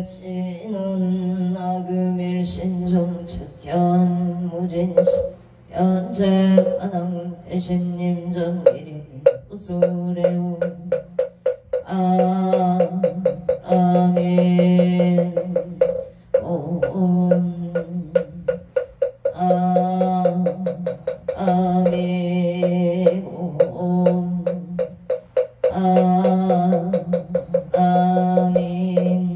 지는 나금일신종 측현 무진시 현재 사당 대신님 정일이 우수레우 아멘 옴 아멘 옴 아멘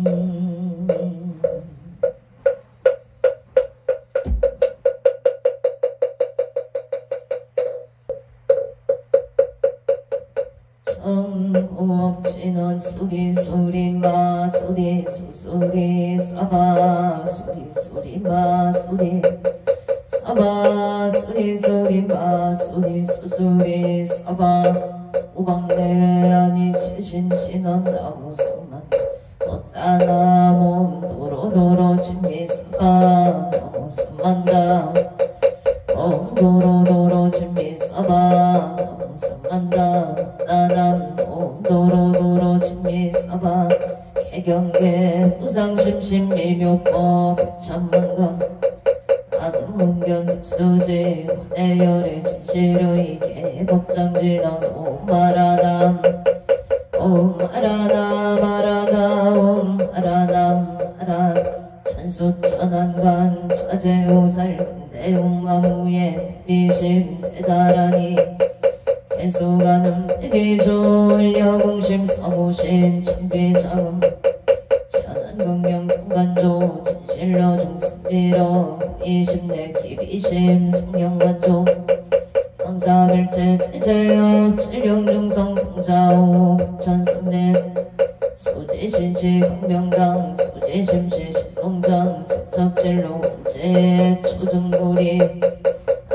정곡진원 수리 수리 마 수리 수수리 사바 수리 수리 마 수리 사바 수리 수리 마 수리 수수리 사바 우방내외 아니 치신진원 나무성만 어따나 몸 도로도로 진미 사바 나무성만다 몸 도로도로 진미 사바 나무성만다 나남 몸 도로도로 진미 사바 개경계 무상심심 미묘법 참만감 아동문견 특수지 내열의 진실의 개법장진원 옴마라남 옴마라남 아라나 옴마라남 아라 천수천안간 자제오살 내용마무예 미심 대다라니 개수가는 비조을려공심 서고신 천비자음 천안경경 공간조 진실로 중승비로 이심내 기비심 성령관조 황사별제 제제업 칠령중성 통자오 천선매 수지신시 공명당 수지심시 신동장 석적진로 원제 초중고리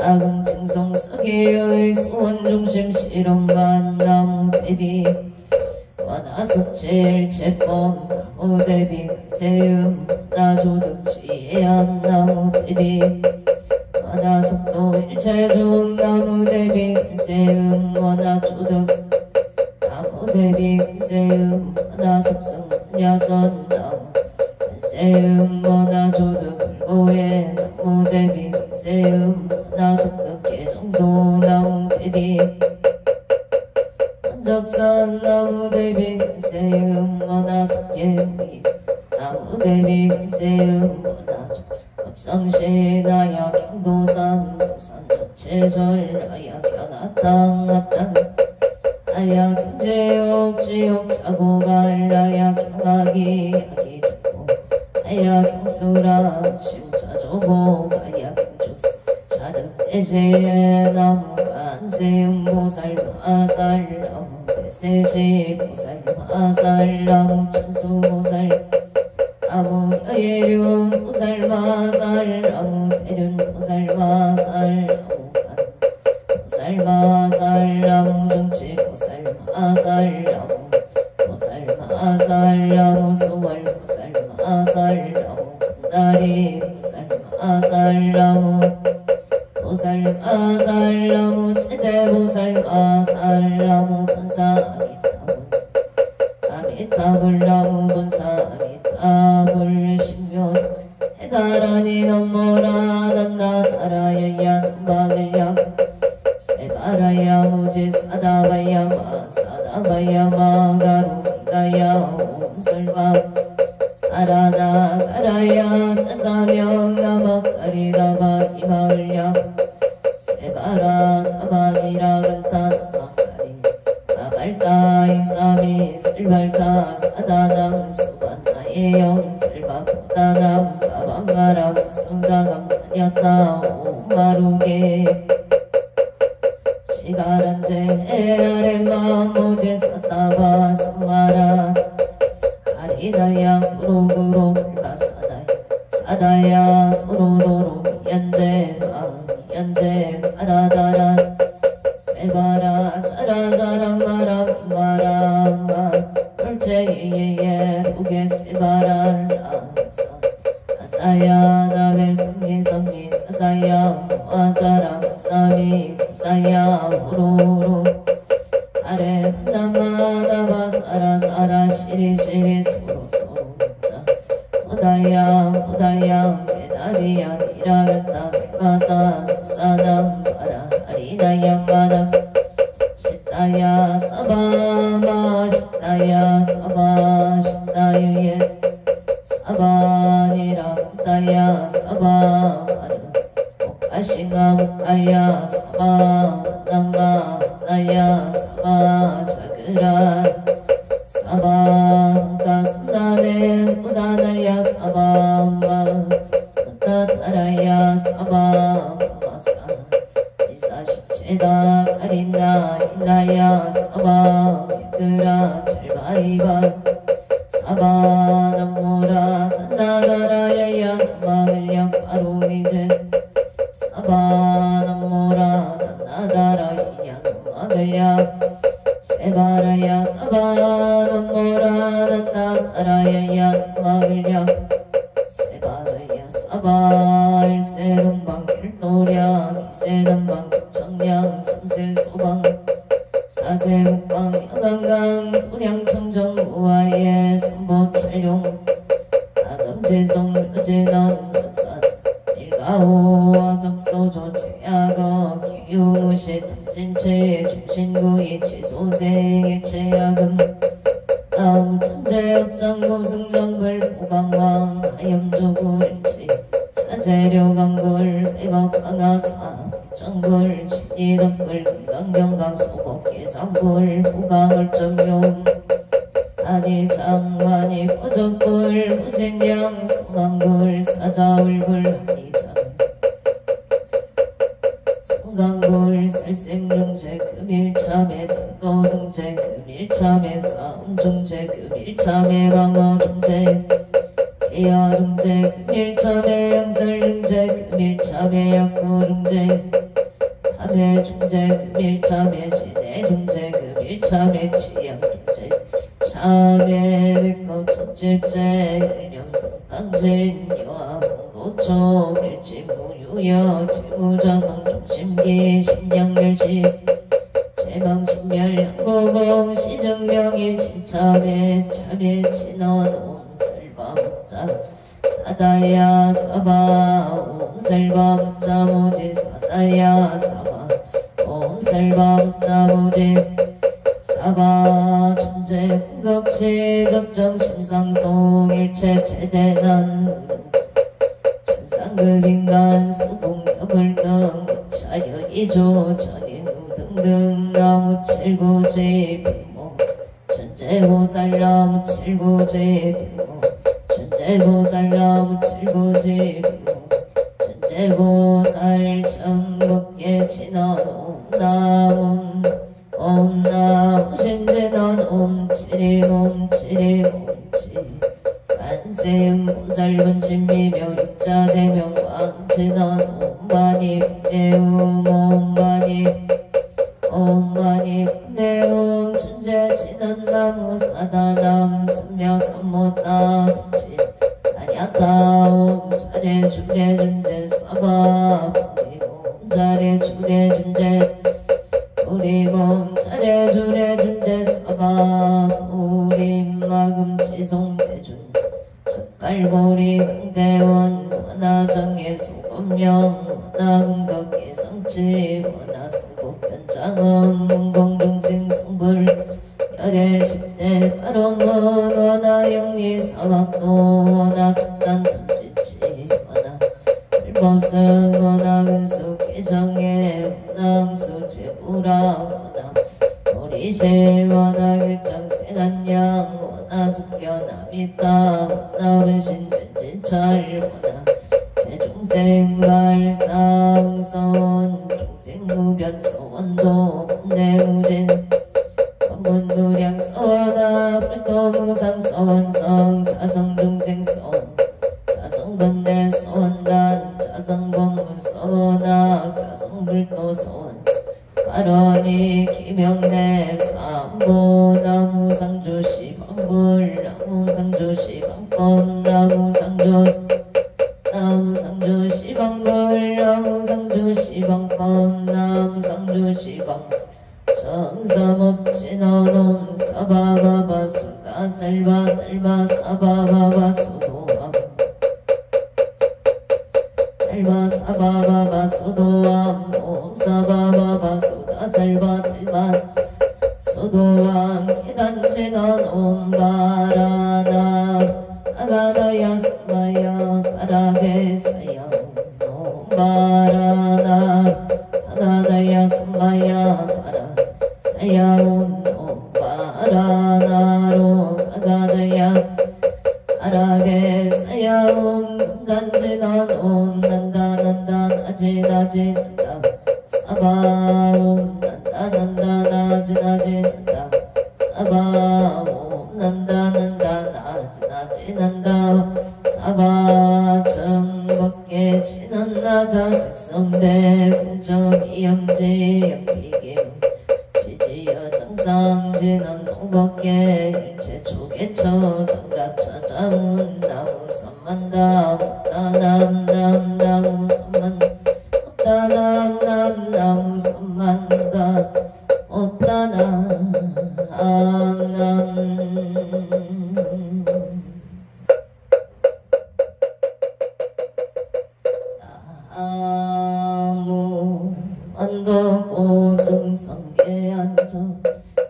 아금층성 서기의 소원중심 실험반 나무대비 와나석질 제법 나무대비 세음 나조득지혜한 나무대비 와나석도 일체중 나무대비 세음 와나조득 나무대비 세음 와나석승 야선 나무 세음 와나조득 불고에 나무대비 세음 나석득 개정도 나무대비 한적산 나무대비 세음 와나석개미 나무대비 세음 와나조 업성시 나야 경도산 도산 전체절 아야 견아땅 아땅 아야 경제욕 지욕 자고갈 아야 경악이 약이 잡고 아야 경수라 심자조복 아야 경주스 자득 대제의 나무 안세음 보살 마살 나무 대세시 보살 마살 나무 천수 보살 아무 여예륜 보살 마살 아무 대륜 보살 마살 아무 간 보살 마살 아무 정치 보살 마살 아무 보살 마살 아무 수월 보살 마살 아무 간다리 보살 마살 아무 보살 마살 아무 제대 보살 마살 아무 본사 아미타불 나무 본사 아미타불 신묘 해다라니 넘모라 난나 다라야야 막을야 세바라야 무지 사다바야 마 사다바야 마가로가야 옴설바 아라나 가라야 나사명 나막가리다바 이마을야 세바라 나바니라 간타 나막가리 아발타 이사미 설발타 사다남 수반나의 영설바 보다남 바밤바람 수다감 다녔다 오마루게 시가란제 아레마 모제 사타바 사마라 아리다야 프로그로 글바사다야 사다야 도로도로 미연제 마미연제 아라다란 세바라 짜라자라 마라마라마 돌체예예 우게 세바라 라사 아사야 나베 섬미 아사야 와자라 사미 아사야 오로로 아레 나마 나바 사라 사라 시리 시리 소로 소로 부다야 부다야 베다리야 니라가타 마사 사남 바라 하리나야 마닥 시타야 사바마 시타야 사바 시타유예 사바니라 부다야 사바 아싱가 무카야 사바 남마 나야 사바 샤그라 사바 상가 상가네 무다나야 사바 엄마 무다타라야 사바 마사 이사시체다 가린나 이나야 사바 미끄라 칠바이바 사바 남모라 나가라야야 나마을량 바로이제 사바 남모라 나다라야 나마을량 세바라야 사바 남모라 나다라야야 나마을량 세바라야 사바 일세동방 일도량 이세동방 청량 삼세소방 사세국방 여강강 도량청정 우아예 삼보철용 아금제성 묘제난 원사 일가오 와석소조 제약어 기유무시 탐진체 중신구이 치소생 일체야금 다음 천재업장고 승정불 보강왕 하염조굴일치 차재료강굴 백억강하사 정불 신이덕불 금강경강 소곡계산불 보강을점용 아니장만이 포적불 무진양 성강불 사자울불 합리장 성강불 살생중재 금일참에 등도중재 금일참에 싸움중재 금일참에 방어중재 개야중재 금일참에 영설중재 금일참에 약구중재 탐해중재 금일참에 진해중재 금일참에 치양중재 참해 백법 첫집재 일념등당진 여화봉고초 밀치무유여 지무자성 중심기 심량멸시 제방신멸 양고공 시정명이 진참해 참해 진언 옴살바목자 사다야 사바 옴살바목자 모지 사다야 사바 옴살바목자 모지 사바 존재 궁극치 적정 심상송 일체 최대난 천상급 인간 수동력을 등 자연이조 전인우 등등 나무 칠구지 비모 천재보살 나무 칠구지 비모 천재보살 나무 칠구지 비모 천재보살 천국계 진원 옴나문 옴나무 신진원 옴치리몸치리몸치 만세음보살분신미묘 육자대명 왕진원 옴바니 내움 옴바니 옴바니 내움 춘재진원나무 사다남 삼명삼모따 아냐타 옴자레주레준재 사바 옴자레주레준재 우리 몸 차례주례준재 사바 우리 마금치송대준재 첫발고리 강대원 원하정의 소검령 원하응덕의 성치 원하승복변장엄 문공중생 성불 열애십대 바로문 원하영리 사막도 원하숙단 탐진치 원하불법성 원하근수 개정의 원항수 제부라 원하 오리시 원하객장 세간양 원하숙견함이다 원하운신 변진찰 원하 제중생 발사응선 중생무변서 원도 내무진 원문무량 서원하 불도무상 서원성 자성중생 서원 자성번대 서원단 자성범물 서원학 자성불도 서원 가론이 기명대 삼보 나무상조시 방불 나무상조시 방법 나무상조시 방불 나무상조시 방법 나무상조시 방스 정삼업진언옴 사바바바 수다살바 달바 사바바바 수도함 수도와 계단지던 옴바라나 아가다야 스마야 바라베사야 옴바라나 아가다야 스마야 바라사야 옴바라나로 아가다야 아라베사야 옴단지던 옴난다난다 나지나지난다 사바옴 난다 나지나지난다 사바옴 난다 나지나지난다 사바 정법계 지난 나자 색성대 공정이염지 연피김 지지여 정상지난 농법계 일체 조개처 단가 찾아문 나무 삼만다 나무 삼만 나무 삼만다 나무 안덕고 승성계 앉아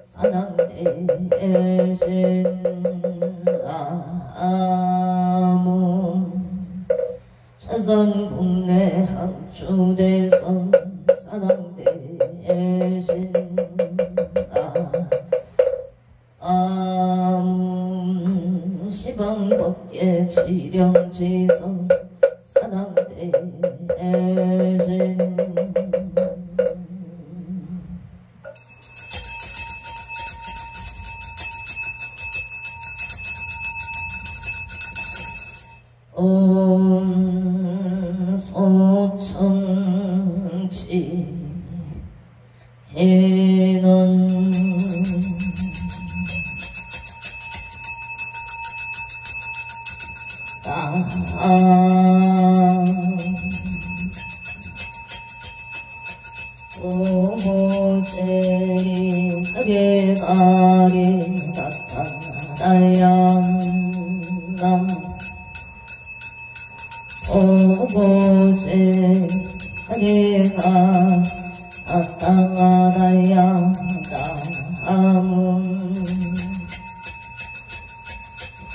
산왕대신 나무 자선 국내 항주대선 산왕대신 나무 시방법계 지령지선 산왕대신 옴 소청지 해넌 오보제리 가게가리 나타나야남 오보제 가게가 나타나야 나무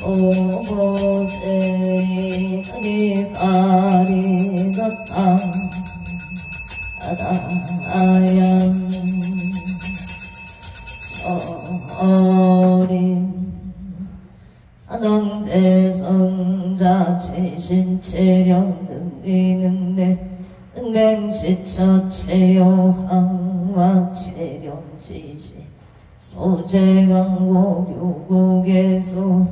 오보제 가게가리 나타나야 어림 산왕대성자 최신체령 능리능래 능맹시처 체요항와 체령지시 소재강고 요고개수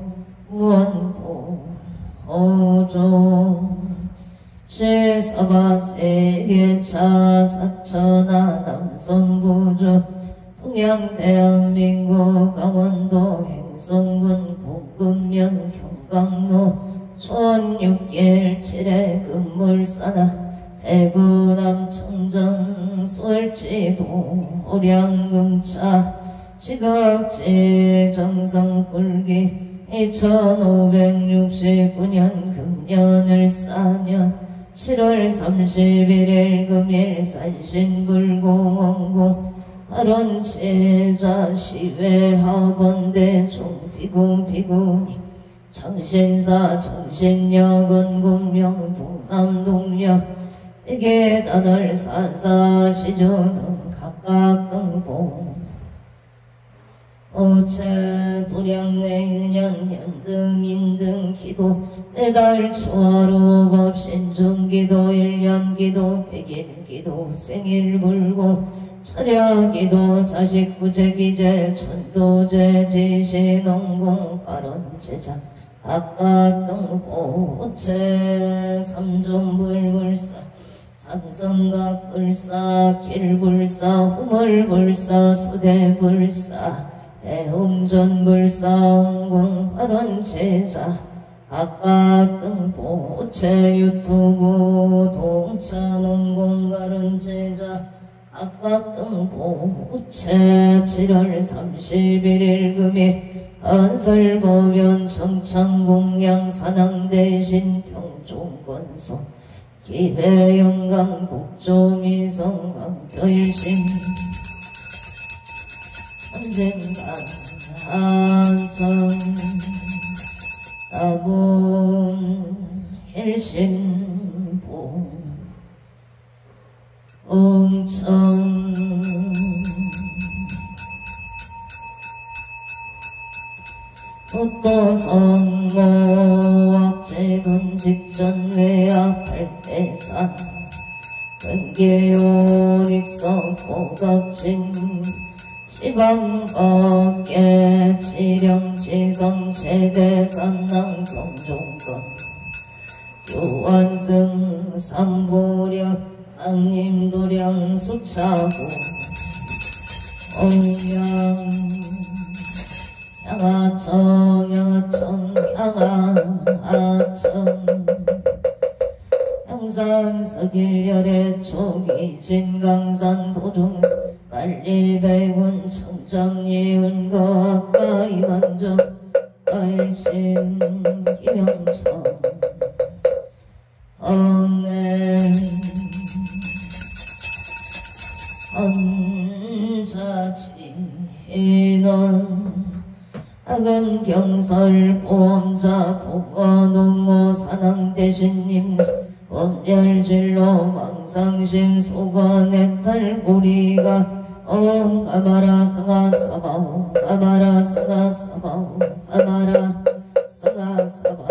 무언보 오종 실서바 세계차 사천하 남성구조 동양대한민국 강원도 행성군 공급면 경강로 촌6길 7회 금물사나 해구남 청정 솔지도 오량금차 지각지 정성불기 2569년 금년을 싸년 7월 31일 금일 산신불공원공 발원제자 시외학원대 종비구비구니 정신사 정신여건 군명 동남동녀 에게 단월 사사 시조 등 각각 등봉 오체 도량내년 년등 인등 기도 매달 초하루 법신중 기도 1년 기도 100일 기도 생일 불고 철야 기도 49제 기제 천도제 지시 농공 발원제자 각각 등보 오체 삼존불불사 삼성각불사 길불사 후물불사 수대불사 대웅전불사 홍공발원제자 각각 등보 오체 유튜브 동천홍공발원제자 각각 등보 오체 7월 31일 금일 한설보변 청창공양 산항대신 평종건소 기배영강 국조미성강 교일신 천진간천 나본 일심보 웅천 붓도성모 악재군 직전 외압할대산 근계요닉성 포덕진 시방법계 지령지성 최대산낭 경종권 유원승 삼보력 악림도량 수차고 옹양 양아청 양아청 양아청 양산서길열의 초기진강산 도중산 만리백운 청정예운거 아까이만정 가일심 김영청 엉엔 헌자지인원 아금경설 보험자 보건옹호 산왕대신님 원렬질로 망상심 소건해탈보리가 가마라 승아 사바오 가마라 승아 사바오 가마라 승아 사바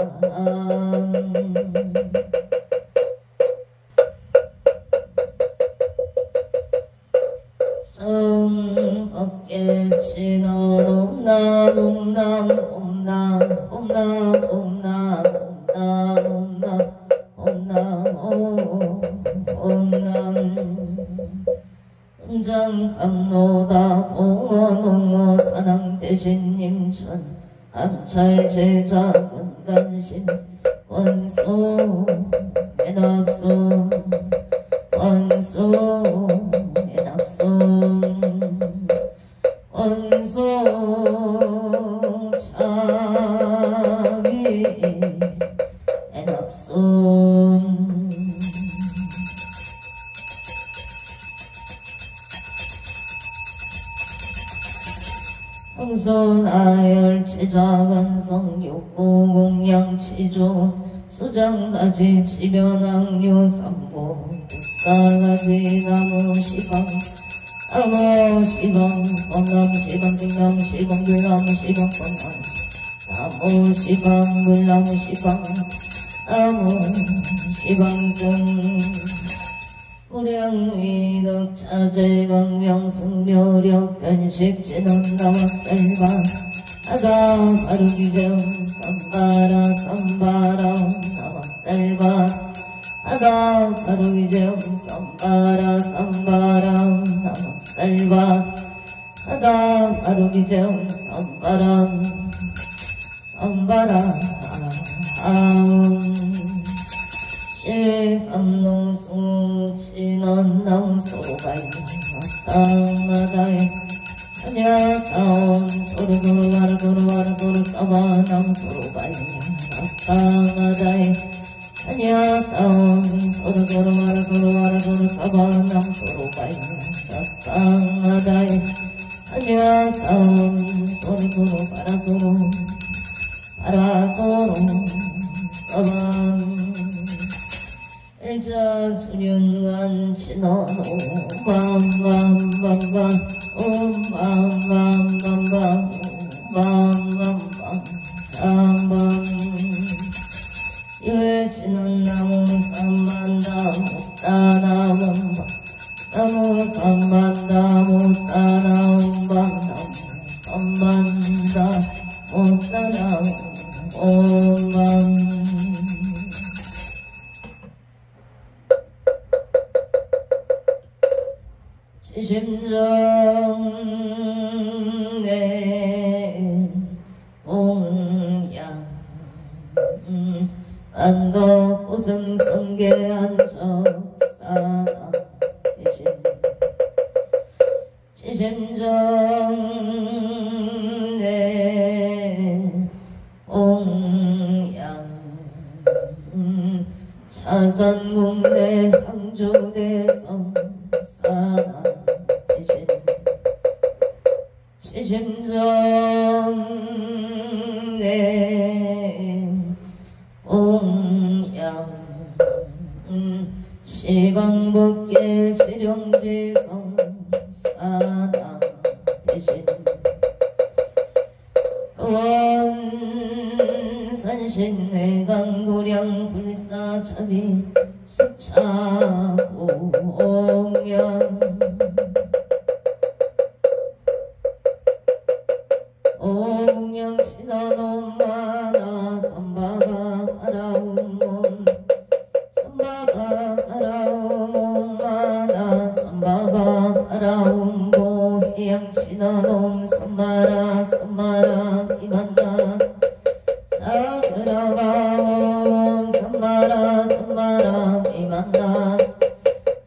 성밖에 지난 옴남 옴남 옴남 옴남 옴남 옴남 옴남 옴남 은장감노다 봉원홍호 산왕대신님천 암찰제자 근간심 원수 해납수 원수 해납수 원수 차비 해납수 성소나열체자간성 육고공양치조 수장가지 지변항류 삼보 국사가지 나무시방 나무시방 범남시방 등남시방 불나무시방 범남시 나무시방 불나무시방 나무시방등 무량위덕 차제광명승묘력 변식진원 나와셀방 아가 바루기정 삼바라 삼바라 나와셀방 아가 바루기정 삼바라 삼바라 나와셀방 아가 바루기정 삼바라 삼바라 시암농수 진원남소가 땅마다에 하냐다온 도르도르와르도르와르도르 써바남소가 땅마다에 하냐다온 도르도르와르도르와르도르 써바남소가 땅마다에 하냐다온 소리도르 바라도르 바라소로 써바 일자 수년간 지나노 밤밤밤밤 밤밤밤밤밤 밤밤밤밤 유해지는 나무 삼만다무 따나문밤 나무 삼만다무 따나문밤 나무 삼만다무 따나문밤 심정내 공양 안덕 고승성계 안적사나 대신 지심정내 공양 차산궁대 항주대성 사나 대신 심정내 옹양 시방법계 지령지성 사당 대신 원산신내강 도량 불사차비 수차공양 옹양 신화놈마나 삼바바 아라운몬 삼바바 아라운몬마나 삼바바 아라운모 해양 신화놈 삼마라 삼마라 이만나 사그라바옴 삼마라 삼마라 이만나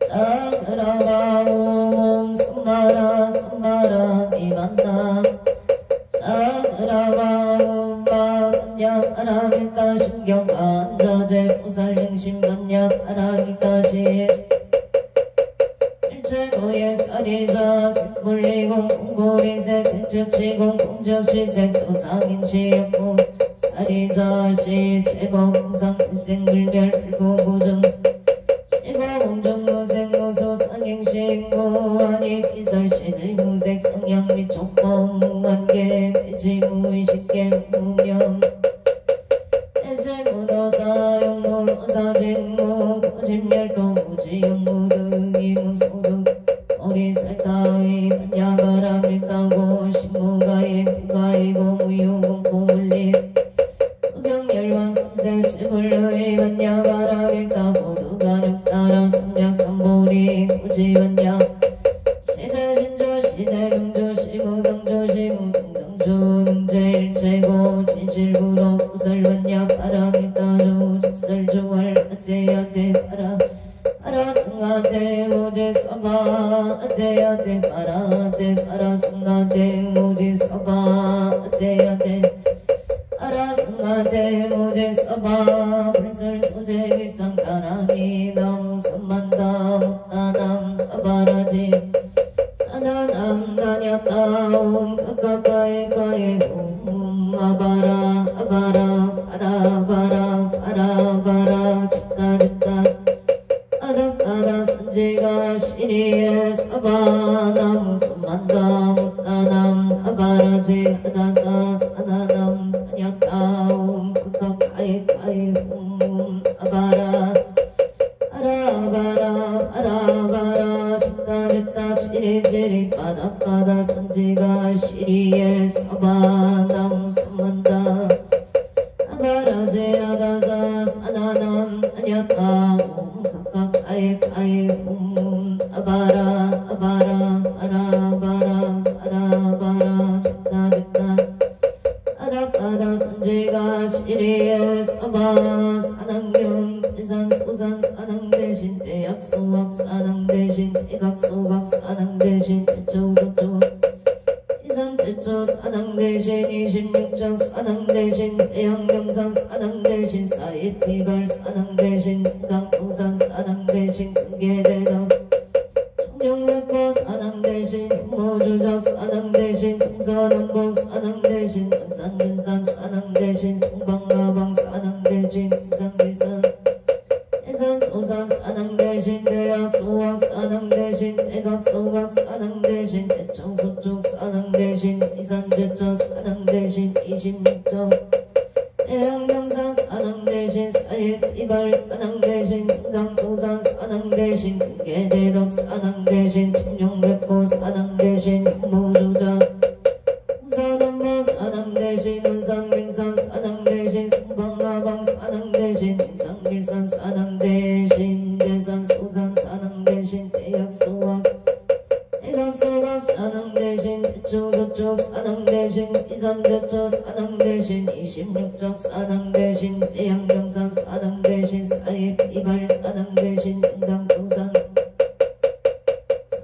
사그라바옴 삼마라 삼마라 이만나 사그라바옴 반야 아라밀까 신경 안자제 보살능심 반야 아라밀까시 일체고의 사리자 물리공 공고리세 생즉시공 공적시색 소상인시였고 사리자시 제법공상 일생불별 불고고정 시고공정무생무소 상행시인고 아니 비설시의 무색 성향 및 촉법 무한계 대지무의식계 무명 대제무도사 용무노사 직무 고질멸도 무지용무 등이 무소득 어리살타의 반야바람일따고 신무가의 부가이고 무유공고물리 흑영열반 삼세 지불의 반야바람일따고 두가륵따라 삼약삼보리 고지반야 시대신조 시대명조 시무성조 시무등등조 능제일체고 진실부로 부설반야 바람일따조 직설주월 아세야세 바라 아라승가세 모지서바 아세야세 바라 아세 바라승가세 모지서바 아세야세 아라승가세 모지서바 불설소재 일상가라니 나무선만다 못다남 아바라지 사나남 다녔다옴 가까이가에 옴 아바라 아바라 바라바라 바라바라 짓다짓다 아답하다 산지가 시리에 사바나무 손만다 못다남 아바라지 하다사 사나남 다녔다옴 가까이가에 옴 아바라 아라바라 아라바라 짓다짓다 지리지리 바다바다 산지가 시리에 사바나무 손만다 아바라지 하다사 사나남 다녔다옴 가까이가에 옴 아바라 아바라 아라바라 아라바라 짓다짓다 아답하다 산지가 시리에 사바 사당경 대산 소산 사당 대신 대약소각 사당 대신 대각소각 사당 대신 대초소초 이산 대초 사당 대신 26적 사당 대신 대양명산 사당 대신 사입비발 사당 대신 강도산 사당 대신 금계대덕 청룡백고 사당 대신 모주적 사당 대신 동서남북 사당 대신 원산근산 사당 대신 송방가방 사당 대신 상길산 해산소산 사당 대신 대약소각 사당 대신 대각소각 사당 대신 대청소쪽 사당 대신 이산제처 사당 대신 26적 대양명산 사당 대신 사입이발 사당 대신 강도산 사당 대신 금계대덕 사당 대신 청룡백고 사당 대신 모주자 동서남북 사당 대신 원산갱산 사당 대신 송방가방 사당 대신 상길산 사당 대신 대산소산 사당 대신 대약소각 대각소각 사당 대신 대초소쪽 사당 대신 이산제처 사당 대신 26적 사당 대신 대양명산 사당 대신 사입이발 사당 대신 강도산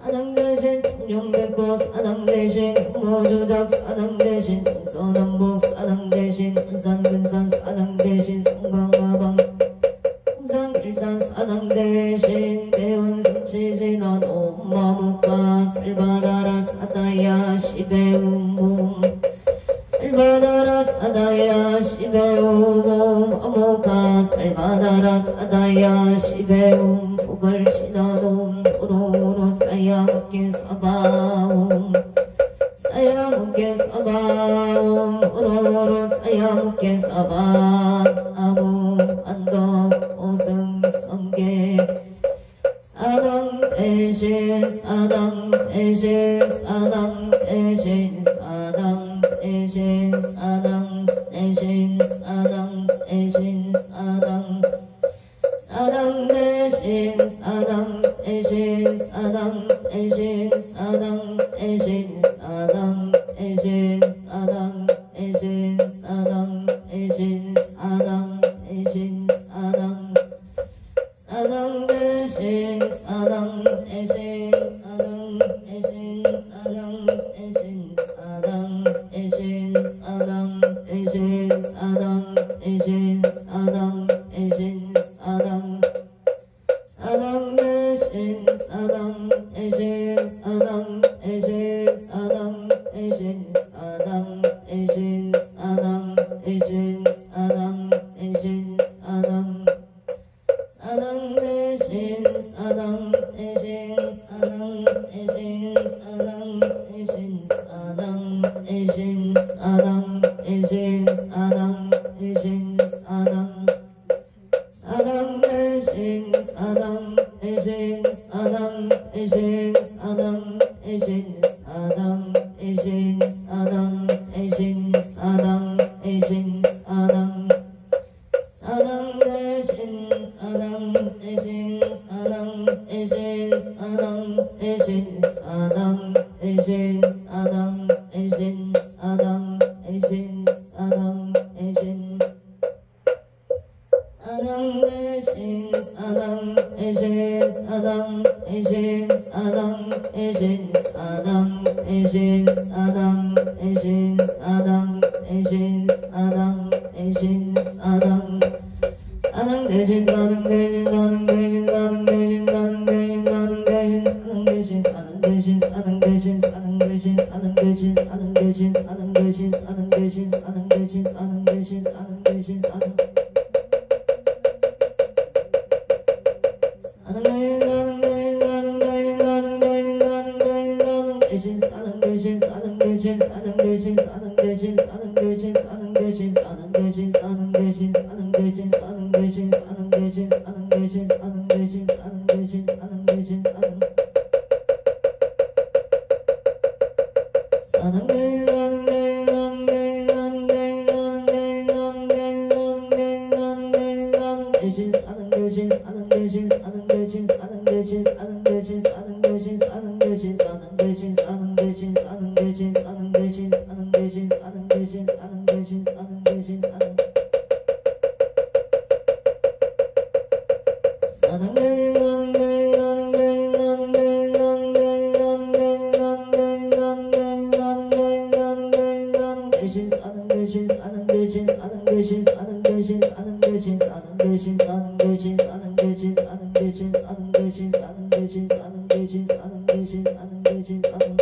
사당 대신 청룡백고 사당 대신 모주작 사당 대신 동서남북 사당 대신 원산근산 사당 대신 송방가방 동산길산 사당 대신 대원성치진원 옴마무파 살바다라 사다야 시베운무 살바다라 사다야 시베옴 어모파 살바다라 사다야 시베옴 복을 신어놈 오로오로 사야먹게 서바옴 사야먹게 서바옴 오로오로 사야먹게 서바옴 안덕 오승 성계 사당 대신 사당 대신 사당 대신 사당 대신 사당 대신 사당 대신 사당 사당 대신 사당 대신 사당 대신 사당 대신 사당 대신 사당 대신 사당 대신 사당 대신 사당 사당 대신 사당 대신 사당 대신 사당 대신 사당 대신 사당 대신 사당 대신 사당 대신 사당 사당 대신 사당 대신 사당 대신 사당 대신 사당 대신 사당 대신 사당 대신 사당 사당 대신 사당 대신 사당 대신 사당 대신 사당 대신 사당 대신 사당 대신 사당 사당 대신 사당 대신 사당 대신 사당 대신 사당 대신 사당 대신 사당 대신 사당 사당 대신 사당 대신 사당 대신 사당 대신 사당 대신 사당 대신 사당 대신 사당 대신 사당 대신 사당 대신 사당 대신 사당 대신 사당 대신 사당 대신 사당 대신 사당 대신 사당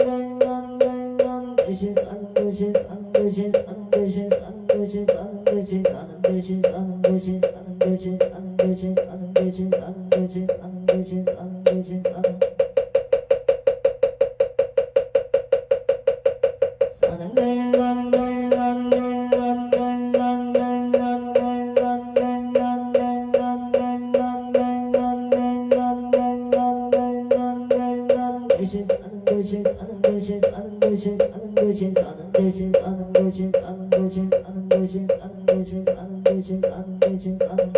사당 대신 사당 대신 사당 대신 사당 대신 사당 대신 사당 대신 사당 대신 사당 대신 사당 대신 사당 대신 사당 대신 사당 대신 사당 대신 사당 대신 사당 대신 사당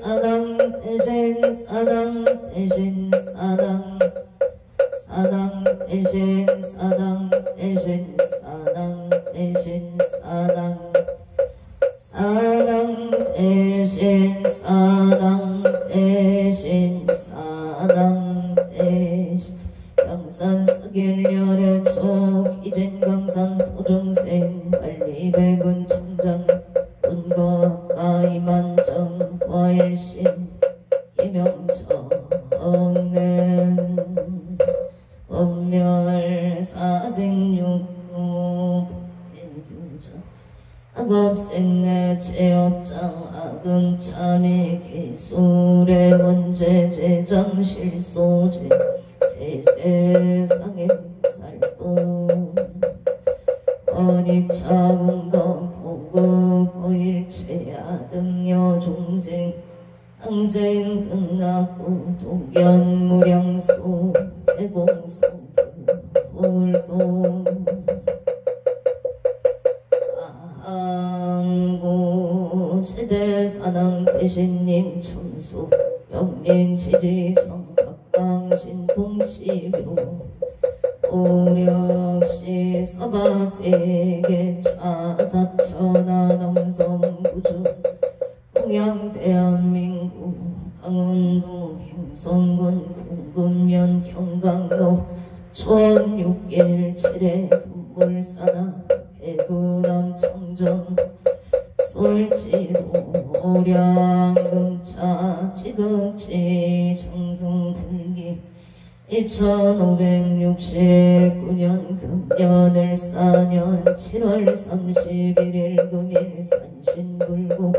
Sadang 대신 사당 대신 사당 사당 대신 사당 대신 사당 대신 사당 사당 대신 사당 대신 사당 대신 강산 서길열의 촉 이젠 강산 도중생 관리백운 침장 운거 가이만정 과일심 이명정 엉냄 법멸사생육구 배균정 악업생내 제업장 악음참의 기술의 원제 제장 실소제 세세상의 살동 어니차공덕 보급 보일체야 등여 중생 항생 극락구 독연무량수 대공성 불동 항구 최대사당 대신님 천수 영민지지정 각강신 동치묘 오력시 서바세계 차사천하 남성구주 동양 대한민국 강원도 행성군 공급면 경강로 촌6일 7회 금물사나 대구남 청정 솔지도 오량금차 지극지 정승불기 2569년 금년을 4년 7월 31일 금일 산신불고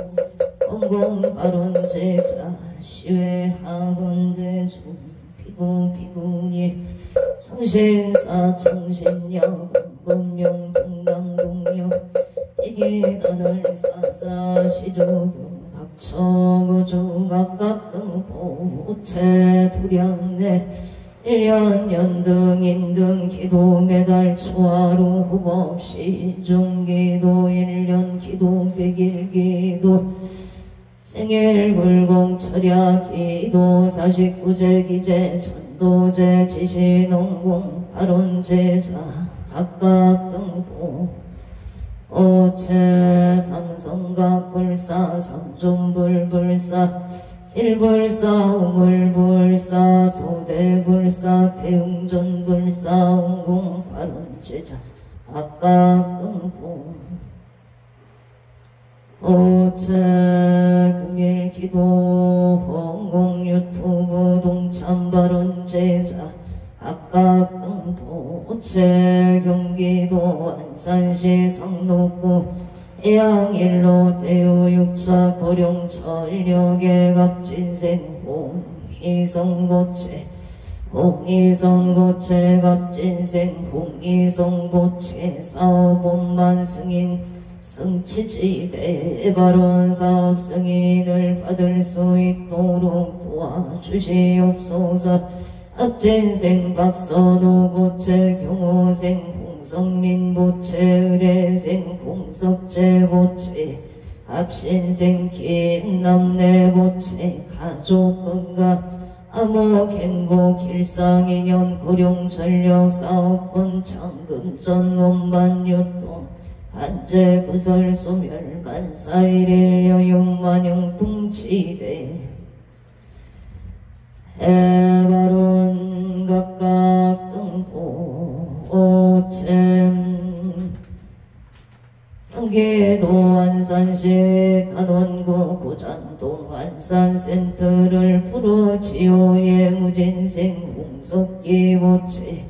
공공발원제자 시외하본대중 비구비구니 정신사 정신력 공공명 동남동력 이기단을 사사시조등 각처구주 각각등보 우체 두량내 1년 연등 인등 기도 매달 초하루 후법시 중기도 1년 기도 100일 기도 생일 불공 철야 기도 49제 기제 천도제 지시농공 발원제자 각각 등보 오체 삼성각불사 삼존불불사 일불사 우물불사 소대불사 대웅전불사 웅공발원제자 각각 등보 오체 금일기도 홍공유튜브 동참발원제자 각각 등보 오체 경기도 안산시 상록구 해양일로 대우육차 고령천력의 갑진생 홍희성고체 홍희성고체 갑진생 홍희성고체 사업원만 승인 성치지대 발원 사업 승인을 받을 수 있도록 도와주시옵소서. 앞진생 박선호 고체 경호생 홍성민 보체 의뢰생 홍석재 보체 합신생 김남래 보체 가족건강 암호갱고 길상인연 고령전력 사업권 창금전 원만유통 간제구설 소멸 만사일일 여용만용 통치대 해바론 각각 등보 오챔 경기도 안산시 간원구 고잔동 안산센터를 프로지오의 무진생 홍석기 보체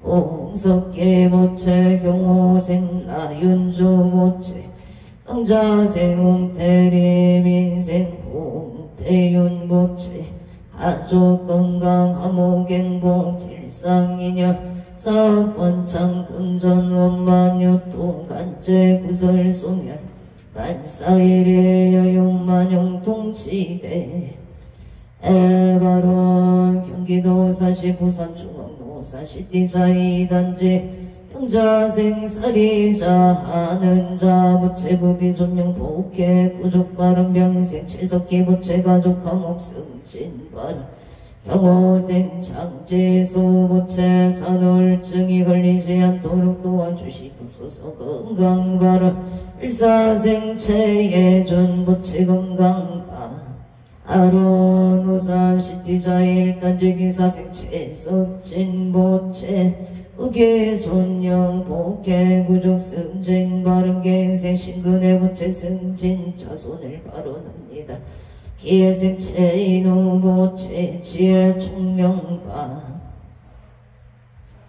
홍석기 보체 경호생 나윤주 보체 응자생 홍태리 민생 홍태윤 보체 가족건강 암호갱보 길상인연 사업원창 금전 원만유통 간제구설 소멸 만사일일 여용만용 통치대 에바론 경기도 사시 부산중앙도 사시티 자이단지 영자생사리자 하는자 부채부비 존명 복해 구족바른 병인생 채석기 부채가족 감옥승진바른 병호생 장제소 부채 산울증이 걸리지 않도록 도와주시옵소서. 건강바른 일사생체예준 부채 건강바 아론우산 시티자일 단지기사생체 석진보채 우계 존영 복해 구족 승진 바른계인생 신근의 부채 승진 자손을 바로납니다. 기회생체 인후보채 지혜 총명바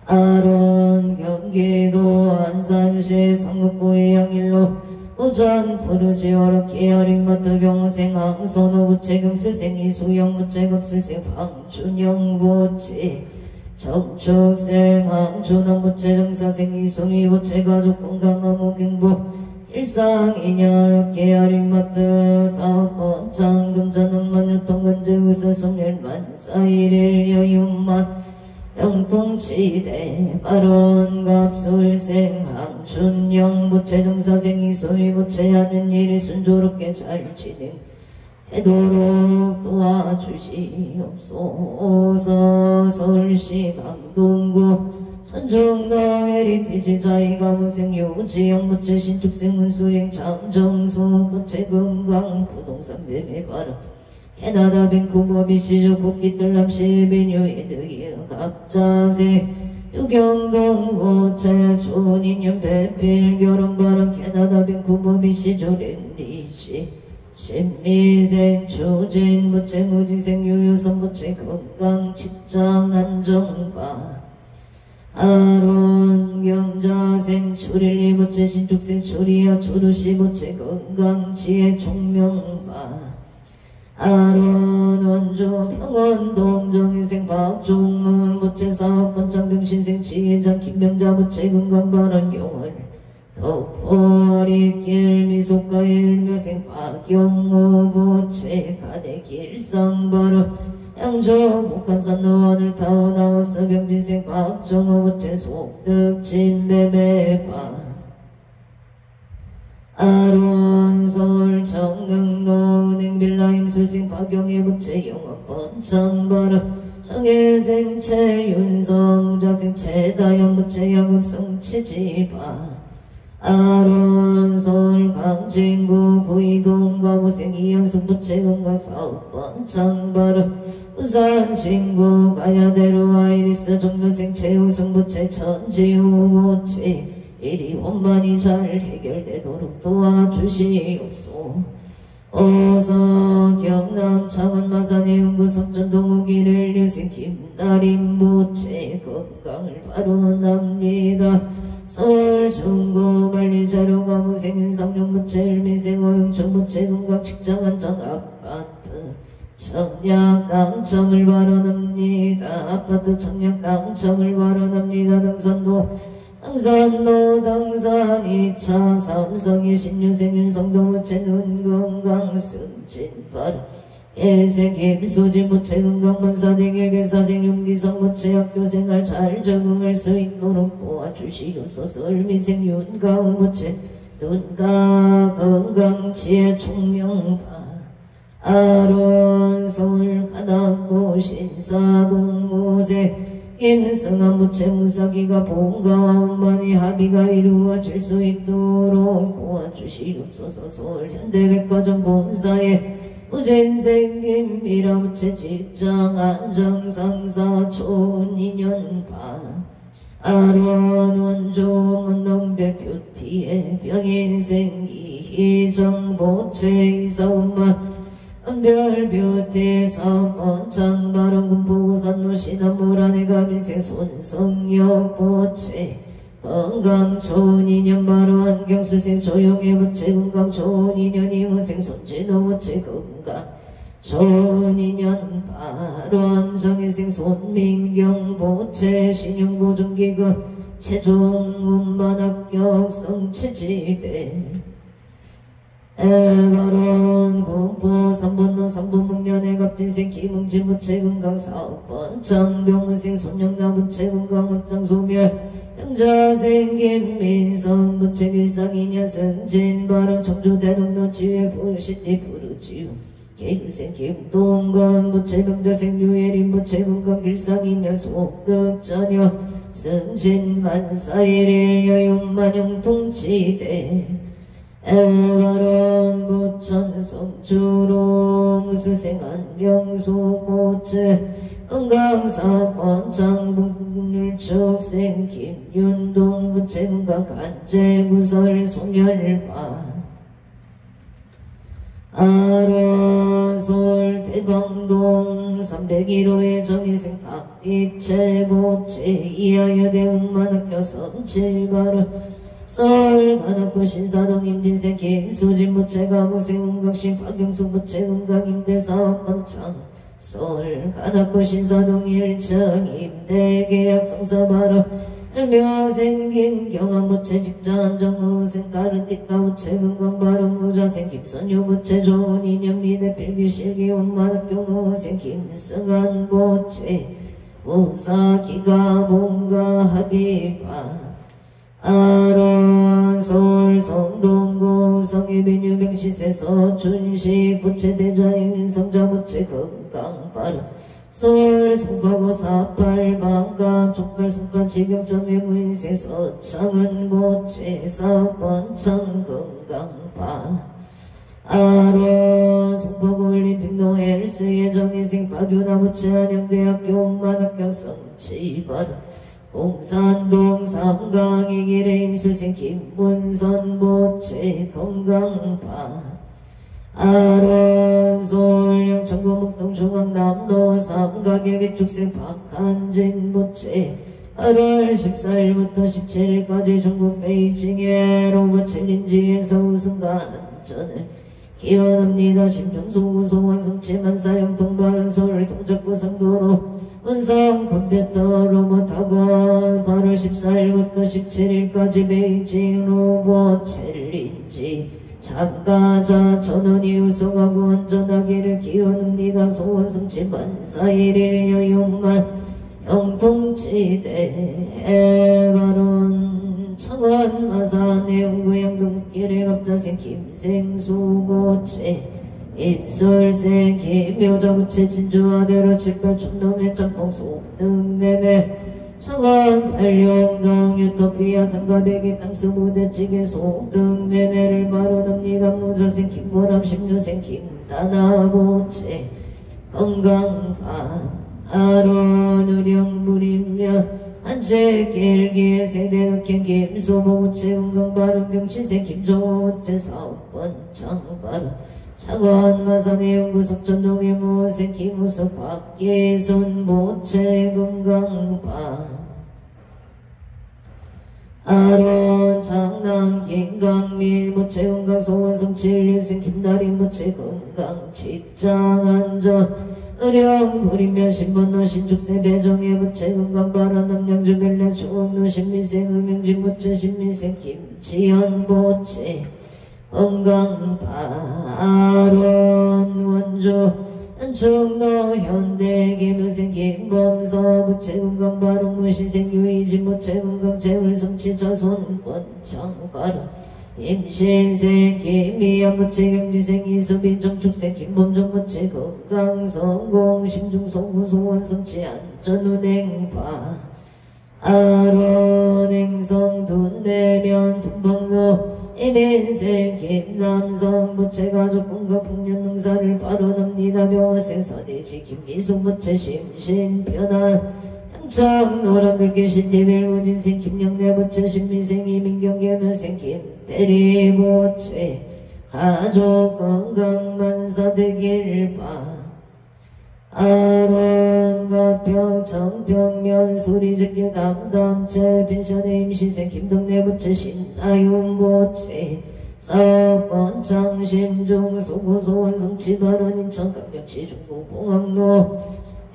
아론 경기도 안산시 상급구의 양일로 오전 푸르지어로 계열인마트 병호생 항선호 부채 경술생 이수영 부채 급술생 방춘영 부채 정축생 항준원 부채 정사생 이송이 부채 가족 건강한 무경보 일상인열 계열인마트 사업번 장금전원만 유통근제 우수소멸만 사일일 여유만 영통치대 발언갑술생 항춘영 부채 정사생 이소희 부채 하는 일이 순조롭게 잘 진행되도록 도와주시옵소서. 서울시 강동구 천중동 헤리티지 자이가무생 유지영 부채 신축생 운수행 장정수 부채 건강 부동산 매매 발언 캐나다 밴쿠버 비시조 국기들 남시빈 유이득이 갑자세 유경동 부채 존인연 배필 결혼바람 캐나다 밴쿠버 비시조 랭리시 신미생 추진 부채 무지생 유유선 부채 건강 직장 안정바 아론 경자생 추릴리 부채 신축생 추리야 추루시 부채 건강 지혜 총명바 아론 원조 평원 동정인생 박종문 부채 사업번 장병신생 지혜장 김병자 부채 건강바람 용을 덕포리길 미소가 일묘생 박영호 부채 가대길 상바람 양조 북한산 노원을 타오 나오서 병진생 박정호 부채 속득 진배배바 아론 서울 정릉도 은행 빌라 임술생 박영애 부채 영업번 장바람 정혜생채 윤성 자생채 다연 부채 야급성 치지바 아론 서울 강진구 구이동 가부생 이현숙 부채 건강사업번 장바람 부산 친구 가야대로 아이리스 종묘생 최우승 부채 천지우 부채 일이 원만히 잘 해결되도록 도와주시옵소. 어서 경남 창원 마산의 운구성 전동욱 일일 유생 김다림 부채 건강을 바로납니다. 서울 중구 관리자료 가무생 윤상용 부채 일미생 어영천 부채 건강 직장 안전 아파트 청약 당첨을 바로납니다. 아파트 청약 당첨을 바로납니다. 당산도 당산 2차 삼성의 신유생 윤성도 부채 눈건강 승진발 예생 김수진 부채 건강만사 대결계사생 윤기성 부채 학교생활 잘 적응할 수 있도록 도와주시옵소서. 을미생 윤가은 부채 눈가 건강 지혜 총명바 아론 서울 가닥고 신사동 무세 김승한 부채 무사기가 본가와 원만히 합의가 이루어질 수 있도록 도와주시옵소서. 서울 현대백화점 본사에 무진생 김미라 부채 직장 안정상사 좋은 인연바 아론 원조 문동백 뷰티의 병인생 이희정 부채 이사운만 은별뷰티 사업번 장바람 군포구산로 시남보란의 가비생 손성역 부채 건강 좋은 인연 바로 안경술생 조용의 부채 건강 좋은 인연 이무생 손진호 부채 건강 좋은 인연 바로 안정혜생 손민경 부채 신용보증기금 최종 운반 합격 성취지대 에바론 군포 3번로 3번 목련의 갑진생 김응진 부채 건강 4번 장병은생 손영나 부채 건강 업장 소멸 병자생김 민성 부채길상이냐 승진바람 청주대동로 지회 부시티 부르지요 개유생 김동건 부채병자생 유해린 부채건강 길상이냐 속득자녀 승진만사일일 여윤만용 통치대 에바론 부천성주로 무수생한 명수고체 건강사번창북률축생 김윤동 부채건강 간제구설 소멸파 아라솔 대방동 301호의 정의생 박빛채고체 이하여 대웅만학교 성칠바로 설 간학구 신사동 임진생 김수진 부채가 무생 운강신 박영수 부채 운강 임대사업번창 설 간학구 신사동 1층 임대계약 성사바로 알묘생김 경암부채 직자안정우생 까르띠까 부채 건강바로 무자생 김선유 부채 좋은 인연 미대 필기실기 운만학교무생 김승한 부채 무사기가 뭔가 합의바 아론솔 성동구 성예빈유병시세서 준식 부채 대자인 성자부채 건강바로 설 송파구 사팔 방감 족발 송파 지경점의 무인세서 창은 부채 사번창 건강바 아론 송파구 올림픽노 헬스 예정인생 박유나 부채 한양대학교 운만학교 성치바로 봉산동 삼강의 길에 임수생 김문선 부채 건강파 아론솔 영천구 목동 중앙남도 삼각일기 축생 박한진 부채 8월 14일부터 17일까지 중국 베이징의 로버챌린지에서 우승과 안전을 기원합니다. 심정소구소 완성치만사 영통바른솔 동작구 성도로 운성 컴퓨터 로봇학원 8월 14일부터 17일까지 베이징 로버챌린지 참가자 전원이 우승하고 안전하기를 기원합니다. 소원성치 만사 1일 여유만 영통지대 에바론 창원마산 내용구영 등길의 갑자생 김생수고체 입술생 김묘자부채 진주아대로 칠팔 촌놈의 짬뽕 속능매매 창원 팔룡동 유토피아 상가백이 땅스 무대찌개 속등매매를 마련합니다. 무자생 김보람 16생 김다나보채 건강파 아론 우령물이며 한채길기의 세대덕행 김소보우채 은강바른경치생 김종호우채 사업번창바로 창원마산의 연구석전동의 무생 김우석 박예순 보채 건강파 아론 장남 김강미 보채 건강 소원성 칠류생 김나린 보채 건강 직장안전 의령 불이며 신번노 신축세 배정의 부채 건강바라 남양주 별내 추억노 신미생 음영진 부채 신미생 김치현 부채 건강파 아론 원주 안충노 현대 김유생 김범서 부채 건강바로 무시생 유이진 부채 건강 재물성치 자손 번창바로 임신생 김미연 부채 경지생 이수빈 정축생 김범정 부채 건강 성공 심중소구 소원성치 안전운행파 아론 행성 둔대면 둔방로 이민생 김남성 부채 가족 건강 풍년 농사를 발언합니다. 병화생 서대지 김미숙 부채 심신편안 항창 노란들길 신태별 무진생 김영래 부채 신미생 이민경 개면생 김대리 부채 가족 건강 만사 되길 바 아론 가평 청평면 소리제길 담담채 펜션의 임시생 김덕래 부채 신나윤 부채 사업번창 심중 소구소원 성치발원 인천 강명시 중구 공항로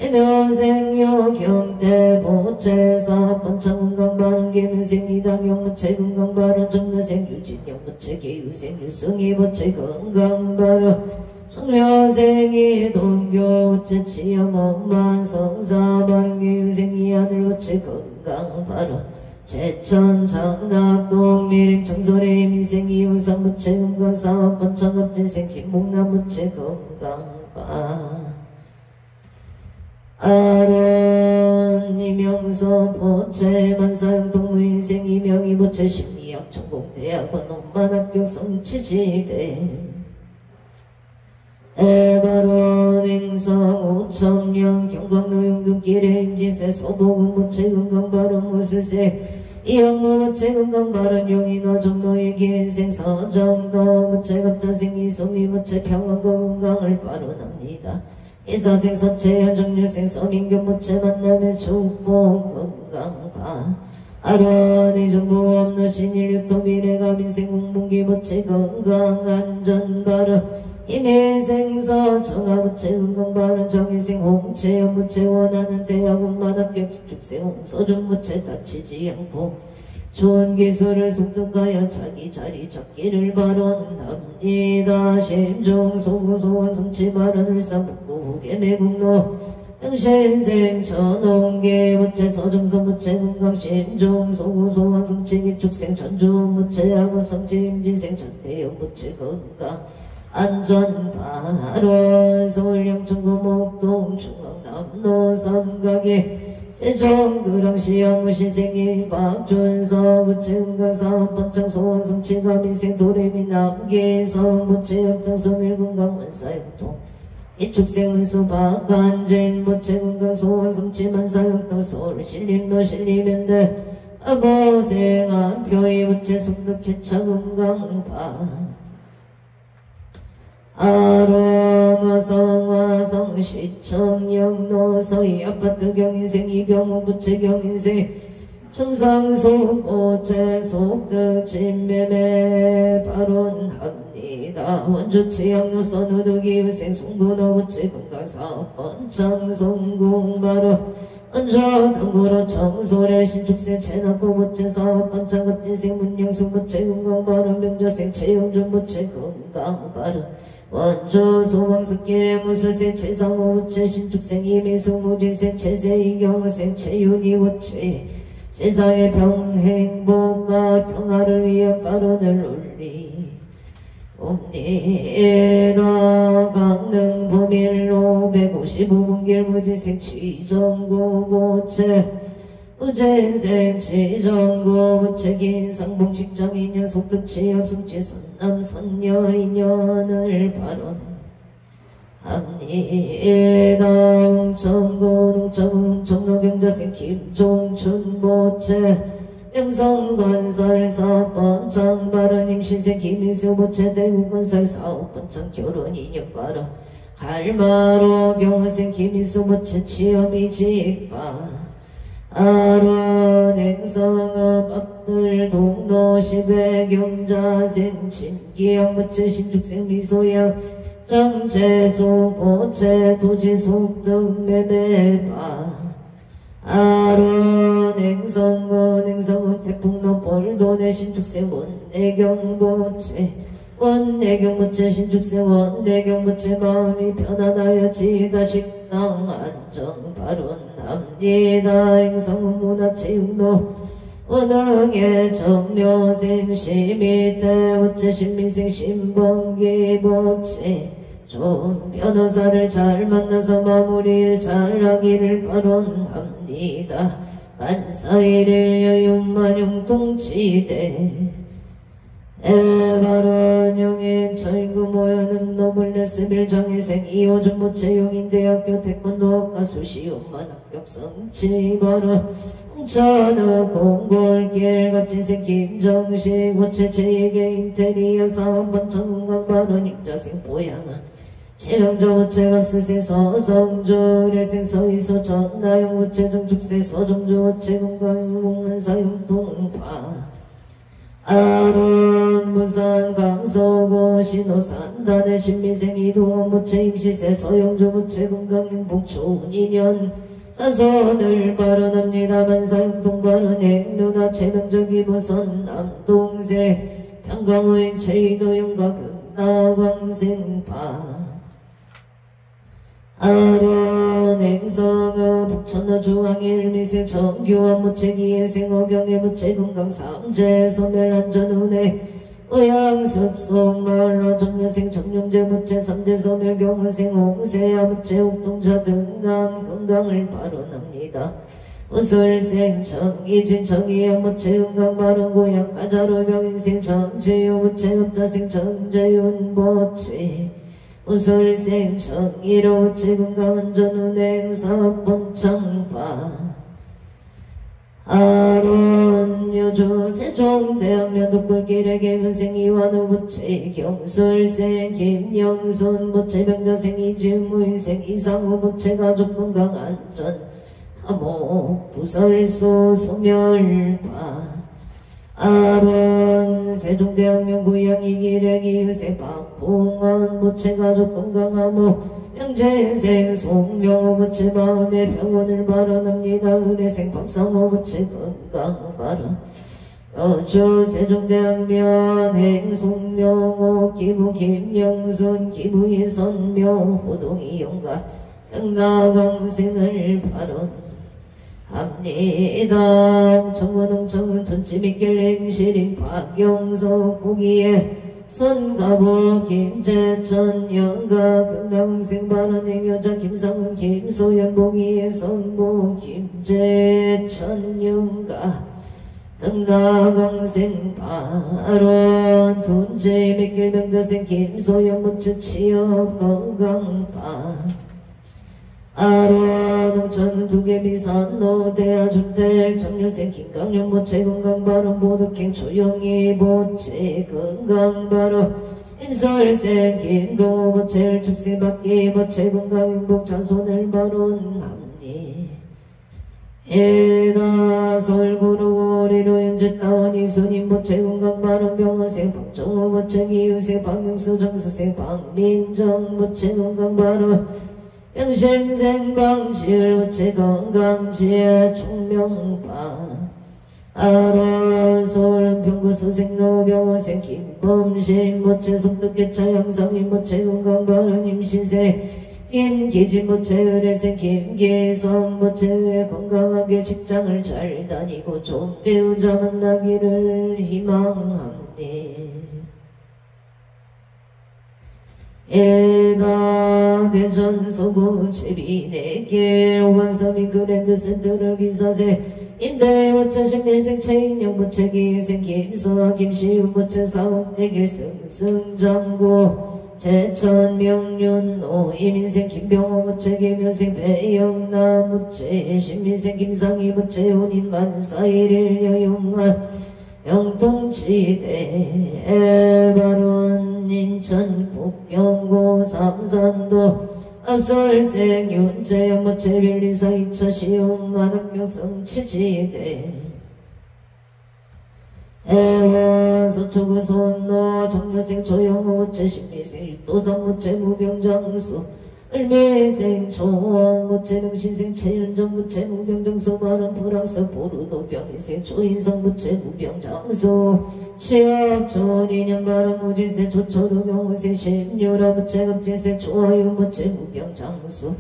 애묘생요 경태 부채 사업번창 은강발원 개면생 이당영 부채 건강발원 정묘생 유진영 부채 개유생 유승희 부채 건강발원 청려생이 동교 부채 치염 엄만 성사 바른개 유생이 아들 부채 건강 바로 제천 장락동 미림 청소래 민생이 우상무채 건강사업 번창업진생 김목나무채 건강바 아론 이명서 보채 만사형 동무인생 이명이 보채 심리학 전공대학원 농만합격 성취지대 에바론 행성 오천명 경강노용등길에 임지세 서복음 보채 건강바론 무술세 이영무 보채 건강바론 용인어 전모에게 인생 서정도 보채 갑자생 이소미 보채 평안거 건강을 바론합니다. 이사생 서체 현정유생 서민경 모체 만남의 축복 건강파 아련의 정보 없는 신일유토 미래가 민생 공문기 모체 건강 안전바로 힘의생서 정화모체 건강바로 정의생 홍채 연모체 원하는 대학원만 합격 축생 홍서준 모체 다치지 않고 좋은 기술을 속득하여 자기 자리 잡기를 바론합니다. 심중 소구소원 성취 발언을 삼고 개매국노 영신생 전홍계 무체 서정서 무체 건강 심중 소구소원 성취 기축생 전주 무체 학업 성취 임진생 전대형 무체 건강 안전발원 서울 영천구 목동 중앙남로 삼각에 세종그랑시 영무시생이 박준서 부친가사업 번창 소원 성취가 민생 도래미 남계성 부치협정소 밀군강 만사형통 이축생 문수 박한진 부치군강 소원 성취 만사형통 서울 신림로 신림현대 아고생 안표이 부치 속득 개차 건강파 아론 화성 시청 영로 서희 아파트 경인생 이병호 부채 경인생 청상소 보채 속득 진매매 발언합니다. 원주치 양로 선우득이 유생 송근호 부채 건강사업 번창성공 바로 언저당구로 청소래 신축생 채납고 부채 사업 번창급진생 문영수 부채 건강바로 명자생 채영준 부채 건강바로 원주 소왕석길의 무술생 최상호 부채 신축생 이미수 무진생 최세 이경호생 최윤희 부채 세상의 평행복과 평화를 위한 발언을 올리옵니다. 강릉 범일로 155분길 무진생 치정고 부채 우젠생 치정고 부채 긴상봉 직장인연 속득 취업승치 선남 선녀 인연을 발언합니다. 웅천군 웅천노경자생 김종춘 부채 명성건설 사업번창 발언 임신생 김희수 부채 대구건설 사업번창 결혼 인연 발언 할마로 경호생 김희수 부채 취업이직바 아론 행성업 앞들 동로 시배경자생 진기영 부채 신축생 미소영 정제소 보채 도지속득 매매바 아론 행성군 행성읍 태풍로 벌도내 신축생 원내경 부채 원내경 부채 신축생 원내경 부채 마음이 편안하여 지다 식당 안정 발언합니다. 행성읍 문화체육로 원흥의 정묘생 시미태 부채 신미생 신번기 부채 좋은 변호사를 잘 만나서 마무리를 잘하기를 발언합니다. 만사일일 여윤만용 동치대 에바론 용인 저인구 모여는 노블레스빌 정혜생 이호준 모채 용인대학교 태권도학과 수시온만 합격 성취 발언 홍천읍 공골길 갑진생 김정식 모채 제예계 인테리어 사업 번창건강 발언 임자생 보양아 최명자 모채 갑수생 서성주 래생 서희소 전나영 모채 정축세 서정주 모채 건강 목만사용 동파 아론 부산 강서구 신호산 단해 신미생 이동원 모채 임시세 서영주 모채 건강행복 좋은 인연 자손을 발언합니다. 만사용통 발언 행누나 최명적 이부선 남동세 평강호인 최이도영과 극나광생파 아론 행성읍 천하 중앙일미생 정교한 무체기예생 어경의 무체건강 삼재 소멸안전운행 의양습속 말로 정려생 정령제 무체 삼재 소멸경의생 홍세야 무체 옥동자 등남 건강을 발언합니다. 우설생 정이진 정이야 무체 건강 발언 고향 가자로 병인생 정지유 무체 업자생 정재윤 보치 우설생 정이로 무체 건강 안전운행 사업본청파 아론 요조 세종대학면 독불길의 계면생 이완우 무체 경술생 김영순 무체 병자생 이진무인생 이상우 무체 가족 건강 안전 하목 부설소 소멸파 아론 세종대학면 고양이 기레기 유생 박봉원 무체 가족 건강 하목 명재생 송명호 무체 마음의 평온을 발언합니다. 의뢰생 박상호 무체 건강 발언 여주 세종대학면 행송명호 기부 김영순 기부의 선명 호동이 용가 경나강생을 발언합니다. 청원홍청은 돈치미길 행실인 박영석 보기에 선가보 김재천 영가 금강생 발언행 여자 김상훈 김소연 보기에 선보 김재천 영가 금강생 발언 돈제 맥길 병자생 김소연 무체 취업 건강파 아론 홍천 두개비산노 대하주택 정려생 김강령 무체 건강발언 보덕행 조영희 무체 건강발언 임설생 김동호 무체 일축생 박기 무체 건강행복 자손을 발언합니 에다 설구루 오리로 현재따원 이순임 무체 건강발언 병원생 박정호 무체 기유생 박명수 정수생 박민정 무체 건강발언 영신생 방실 무체 건강지혜 총명파 아론 서울은 평구수생 노병호생 김범신 무체 속득개차 양성인 무체 건강발언 임신생 김기진 무체 의뢰생 김기성 무체 건강하게 직장을 잘 다니고 좋은 배우자 만나기를 희망합니다. 에다 대전 서구 제비 내길 오반섬이 그랜드 센터를 기사세 임대 무체 신민생 최인영 무체 기생 김서아 김시우 무체 사업 내길 승승장구 제천 명륜 이민생 김병호 무체 김여생 배영나 무체 신민생 김상희 무체 혼인 만사일일 여용한 영통지대 에바론 인천 국병고 삼산도 앞설생 윤재영 무체 빌리사 2차 시험 만학경성 치지대 에원 서초구 손노 정여생 조영호 무체 신미생 일도산 무체 무병장수 을미생 초원 무체 명신생 최윤정 무체 무병장수 발언 프랑스 보르도 병인생 초인성 무체 무병장수 취업 초인년 발언 무진생 초초루 경호생 신유라 무체 급진생 초하유 무체 무병장수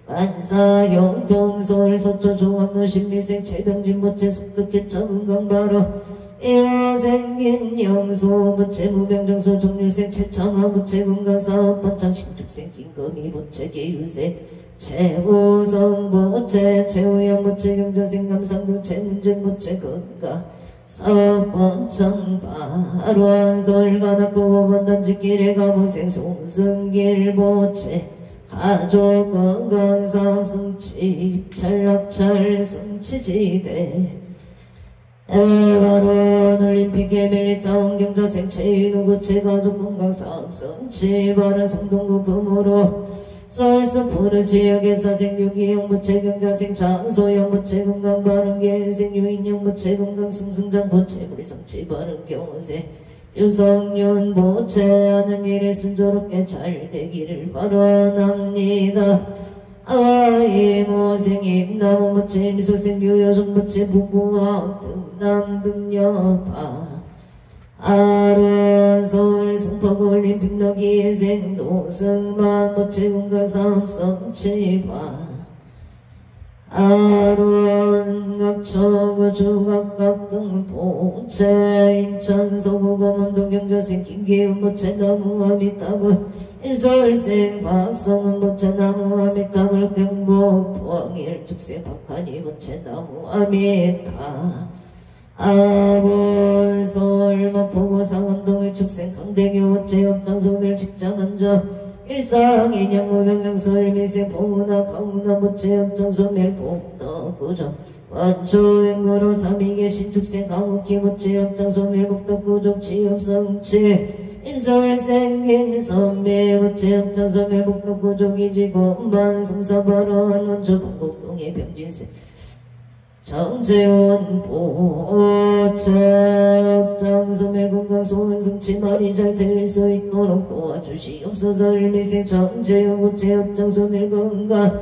만사 영통서울 서초 종합로 신미생 최병진 무체 속득개차 건강 발언 이어생 김영수 무체 무병장수 정유생 최창하 무체 건강사업 반창 신축생 김금희 무체 계유생 최우성 무체 최우영 무체 경자생 남상도 최문정 무체 건강 사업 반창 발원 서울가닥고 법원단지길에 가무생 송승길 무체 가족 건강사업 성취 입찰락찰 성취지대 에바론 올림픽에 밀리타 환경자생 최인우 구체 가족 건강사업 성취 발언 성동구 금으로 서울스포르 지역의 사생 유기형 무체 경자생 장소형 무체 건강 발언 계생 유인형 무체 건강 승승장 무체 무리 성취 발언 경호세 유성윤 무체 하는 일에 순조롭게 잘 되기를 발언합니다. 아이 모생임 나무 무체 임소생 유여정 무체 부부와 등남 등여파 아론 서울 송파구 올림픽 너기의 생도승만 무체 공가삼 성취파 아론 각처구 주각각 등 보체 인천 서구검암 동경자생 김기훈 보체 나무 아미타불 일설생 박성은 보체 나무 아미타불 경복 포항일 tuk세 박하니 보체 나무 아미타 아불 서울 마포구 상암동의 축생 강대교 보체 옆장소멸 직장한자 일상 인양 무병장설 미생 봉우나 강우나 보체 옆장소멸 복덕구조 완초행거로 삼위계 신축생 강욱기 보체 옆장소멸 복덕구조 치엽성치 임설생 김선배 보체 옆장소멸 복덕구조 기지건반 성사발원 원초 봉곡동의 병진생 정재원 보체 장소멸 건강 소원 성취 말이 잘 들릴 수 있도록 도와주시옵소서. 일미생 정재원 보체 장소멸 건강